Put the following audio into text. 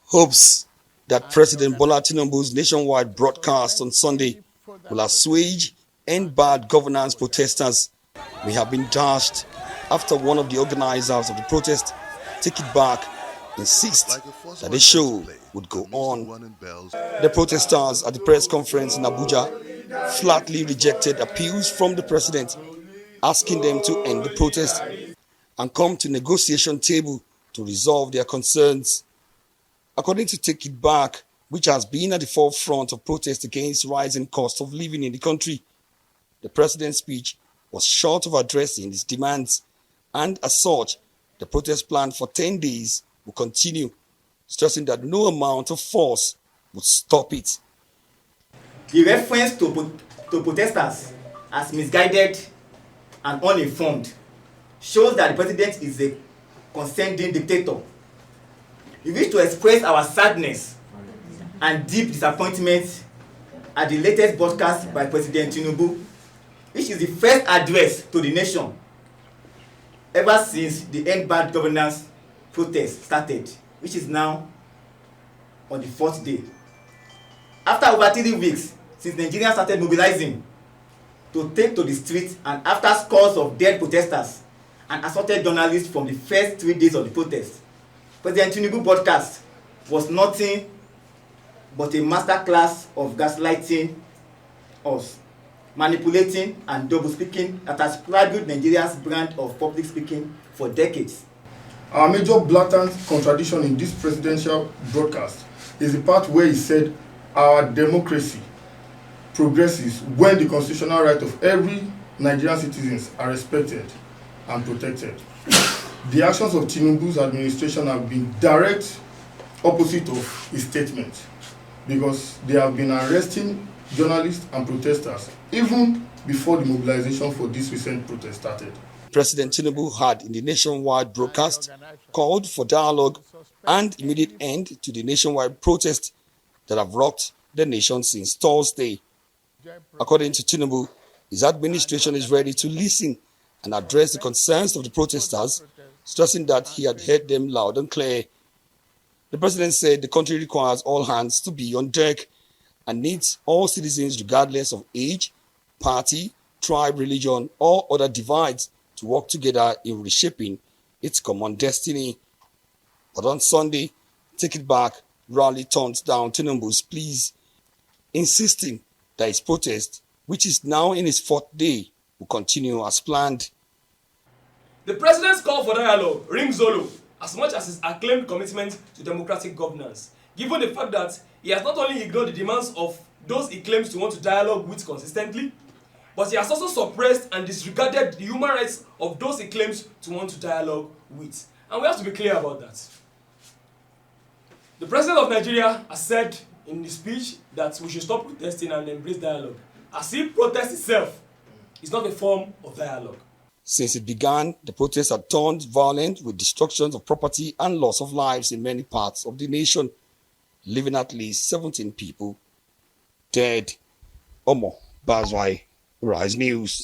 Hopes that President Bola Tinubu's nationwide broadcast on Sunday will assuage end bad governance protesters may have been dashed after one of the organizers of the protest, Take It Back, insists that the show would go on. The protesters at the press conference in Abuja flatly rejected appeals from the president asking them to end the protest and come to negotiation table to resolve their concerns. According to Take It Back, which has been at the forefront of protests against rising cost of living in the country, the president's speech was short of addressing its demands, and as such, the protest planned for 10 days will continue, stressing that no amount of force would stop it. The reference to protesters as misguided and uninformed shows that the president is a condescending dictator. We wish to express our sadness and deep disappointment at the latest broadcast by President Tinubu, which is the first address to the nation ever since the End Bad Governance protest started, which is now on the 4th day. After over 3 weeks since Nigerians started mobilizing to take to the streets, and after scores of dead protesters and assaulted journalists from the first 3 days of the protest, President Tinubu's broadcast was nothing but a masterclass of gaslighting us, manipulating and double-speaking that has plagued Nigeria's brand of public speaking for decades. Our major blatant contradiction in this presidential broadcast is the part where he said our democracy progresses when the constitutional right of every Nigerian citizens are respected and protected. The actions of Tinubu's administration have been direct opposite of his statement, because they have been arresting journalists and protesters even before the mobilization for this recent protest started. President Tinubu had, in the nationwide broadcast, called for dialogue and immediate end to the nationwide protests that have rocked the nation since Thursday. According to Tinubu, his administration is ready to listen and address the concerns of the protesters, stressing that he had heard them loud and clear. The president said the country requires all hands to be on deck and needs all citizens, regardless of age, party, tribe, religion, or other divides, to work together in reshaping its common destiny. But on Sunday, Take It Back rarely turned down Tinubu's pleas, insisting that his protest, which is now in its 4th day, will continue as planned. The president's call for dialogue rings hollow as much as his acclaimed commitment to democratic governance, given the fact that he has not only ignored the demands of those he claims to want to dialogue with consistently, but he has also suppressed and disregarded the human rights of those he claims to want to dialogue with. And we have to be clear about that. The president of Nigeria has said in his speech that we should stop protesting and embrace dialogue, as if protest itself is not a form of dialogue. Since it began, the protests had turned violent, with destruction of property and loss of lives in many parts of the nation, leaving at least 17 people dead. Omo Bazwai, Rise News.